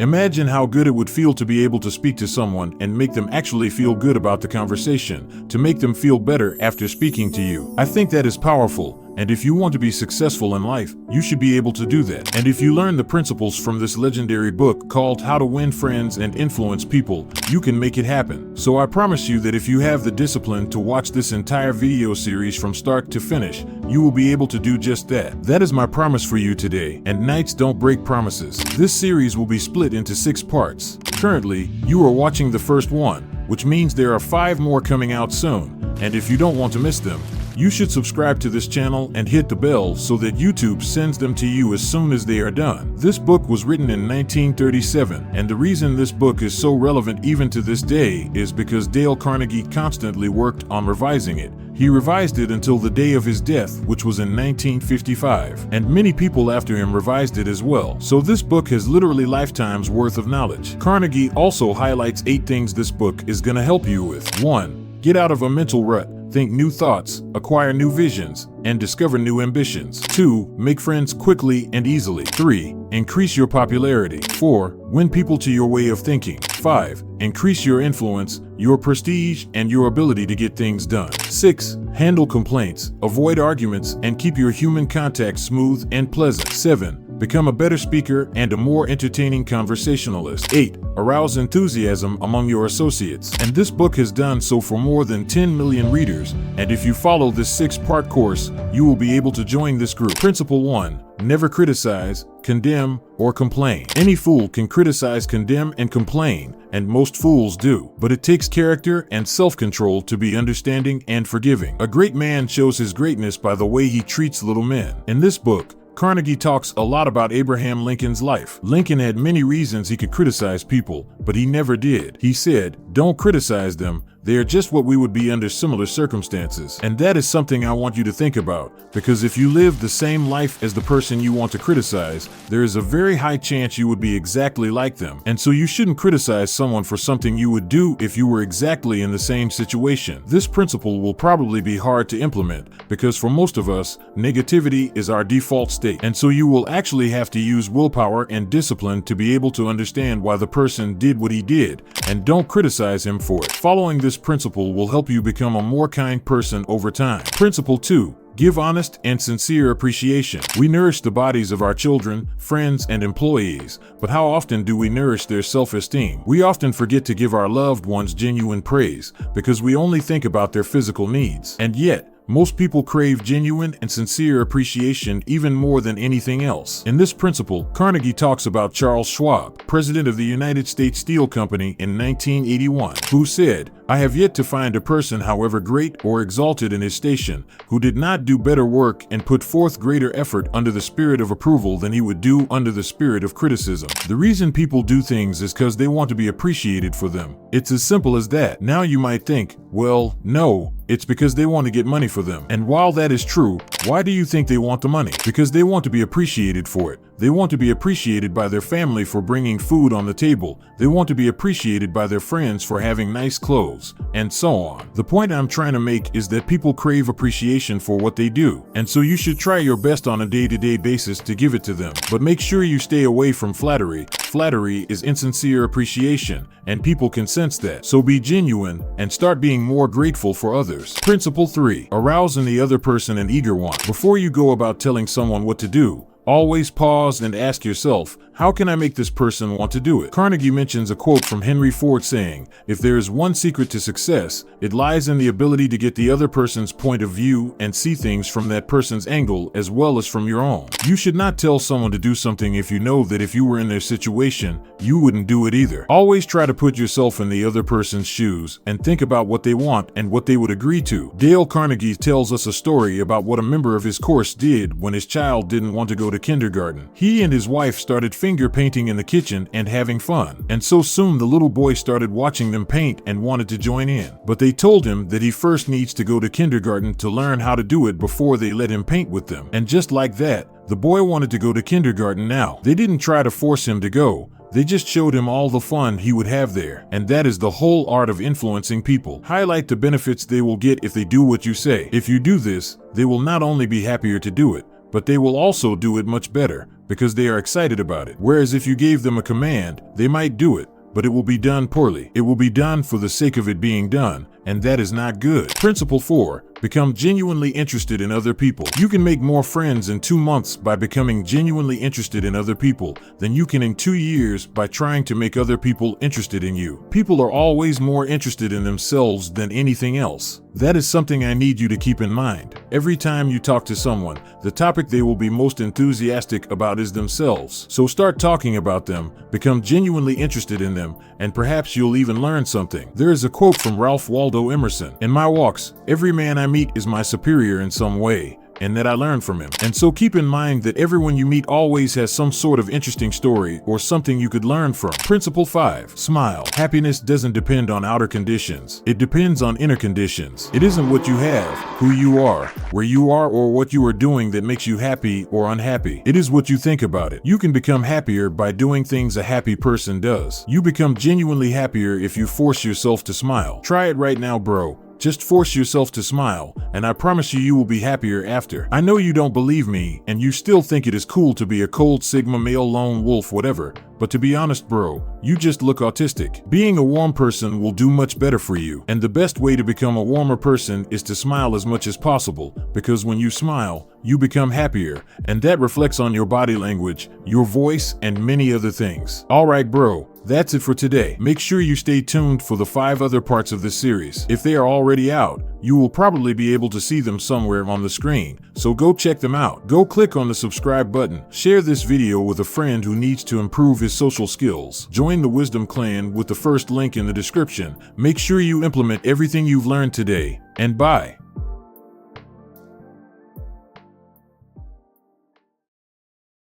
Imagine how good it would feel to be able to speak to someone and make them actually feel good about the conversation, to make them feel better after speaking to you. I think that is powerful. And if you want to be successful in life, you should be able to do that. And if you learn the principles from this legendary book called How to Win Friends and Influence People, you can make it happen. So I promise you that if you have the discipline to watch this entire video series from start to finish, you will be able to do just that. That is my promise for you today, and knights don't break promises. This series will be split into 6 parts. Currently, you are watching the first one, which means there are 5 more coming out soon. And if you don't want to miss them, you should subscribe to this channel and hit the bell so that YouTube sends them to you as soon as they are done. This book was written in 1937, and the reason this book is so relevant even to this day is because Dale Carnegie constantly worked on revising it. He revised it until the day of his death, which was in 1955, and many people after him revised it as well. So this book has literally lifetimes worth of knowledge. Carnegie also highlights 8 things this book is going to help you with. 1. Get out of a mental rut. Think new thoughts, acquire new visions, and discover new ambitions. 2. Make friends quickly and easily. 3. Increase your popularity. 4. Win people to your way of thinking. 5. Increase your influence, your prestige, and your ability to get things done. 6. Handle complaints, avoid arguments, and keep your human contact smooth and pleasant. 7. Become a better speaker and a more entertaining conversationalist. 8. Arouse enthusiasm among your associates. And this book has done so for more than 10 million readers, and if you follow this 6-part course, you will be able to join this group. Principle 1. Never criticize, condemn, or complain. Any fool can criticize, condemn, and complain, and most fools do. But it takes character and self-control to be understanding and forgiving. A great man shows his greatness by the way he treats little men. In this book, Carnegie talks a lot about Abraham Lincoln's life. Lincoln had many reasons he could criticize people, but he never did. He said, "Don't criticize them. They are just what we would be under similar circumstances." And that is something I want you to think about, because if you live the same life as the person you want to criticize, there is a very high chance you would be exactly like them. And so you shouldn't criticize someone for something you would do if you were exactly in the same situation. This principle will probably be hard to implement, because for most of us, negativity is our default state. And so you will actually have to use willpower and discipline to be able to understand why the person did what he did, and don't criticize him for it. Following this principle will help you become a more kind person over time. Principle 2. Give honest and sincere appreciation. We nourish the bodies of our children, friends, and employees, but how often do we nourish their self-esteem? We often forget to give our loved ones genuine praise because we only think about their physical needs. And yet, most people crave genuine and sincere appreciation even more than anything else. In this principle, Carnegie talks about Charles Schwab, president of the United States Steel Company in 1981, who said, "I have yet to find a person, however great or exalted in his station, who did not do better work and put forth greater effort under the spirit of approval than he would do under the spirit of criticism." The reason people do things is because they want to be appreciated for them. It's as simple as that. Now you might think, well, no, it's because they want to get money for them. And while that is true, why do you think they want the money? Because they want to be appreciated for it. They want to be appreciated by their family for bringing food on the table. They want to be appreciated by their friends for having nice clothes, and so on. The point I'm trying to make is that people crave appreciation for what they do, and so you should try your best on a day-to-day basis to give it to them. But make sure you stay away from flattery. Flattery is insincere appreciation, and people can sense that. So be genuine and start being more grateful for others. Principle 3. Arouse in the other person an eager want. Before you go about telling someone what to do, always pause and ask yourself, how can I make this person want to do it? Carnegie mentions a quote from Henry Ford saying, "If there is one secret to success, it lies in the ability to get the other person's point of view and see things from that person's angle as well as from your own." You should not tell someone to do something if you know that if you were in their situation, you wouldn't do it either. Always try to put yourself in the other person's shoes and think about what they want and what they would agree to. Dale Carnegie tells us a story about what a member of his course did when his child didn't want to go to kindergarten. He and his wife started finger painting in the kitchen and having fun. And so soon the little boy started watching them paint and wanted to join in. But they told him that he first needs to go to kindergarten to learn how to do it before they let him paint with them. And just like that, the boy wanted to go to kindergarten now. They didn't try to force him to go. They just showed him all the fun he would have there. And that is the whole art of influencing people. Highlight the benefits they will get if they do what you say. If you do this, they will not only be happier to do it, but they will also do it much better because they are excited about it. Whereas if you gave them a command, they might do it, but it will be done poorly. It will be done for the sake of it being done, and that is not good. Principle 4. Become genuinely interested in other people. You can make more friends in 2 months by becoming genuinely interested in other people than you can in 2 years by trying to make other people interested in you. People are always more interested in themselves than anything else. That is something I need you to keep in mind. Every time you talk to someone, the topic they will be most enthusiastic about is themselves. So start talking about them, become genuinely interested in them, and perhaps you'll even learn something. There is a quote from Ralph Waldo Emerson: "In my walks, every man I meet is my superior in some way, and that I learn from him." And so keep in mind that everyone you meet always has some sort of interesting story or something you could learn from. Principle 5. Smile. Happiness doesn't depend on outer conditions. It depends on inner conditions. It isn't what you have, who you are, where you are, or what you are doing that makes you happy or unhappy. It is what you think about it. You can become happier by doing things a happy person does. You become genuinely happier if you force yourself to smile. Try it right now, bro. Just force yourself to smile, and I promise you will be happier after. I know you don't believe me, and you still think it is cool to be a cold Sigma male lone wolf whatever, but to be honest bro, you just look autistic. Being a warm person will do much better for you, and the best way to become a warmer person is to smile as much as possible, because when you smile, you become happier, and that reflects on your body language, your voice, and many other things. Alright bro, that's it for today. Make sure you stay tuned for the 5 other parts of this series. If they are already out, you will probably be able to see them somewhere on the screen, so go check them out. Go click on the subscribe button, share this video with a friend who needs to improve his social skills. Join the Wisdom Clan with the first link in the description. Make sure you implement everything you've learned today, and bye.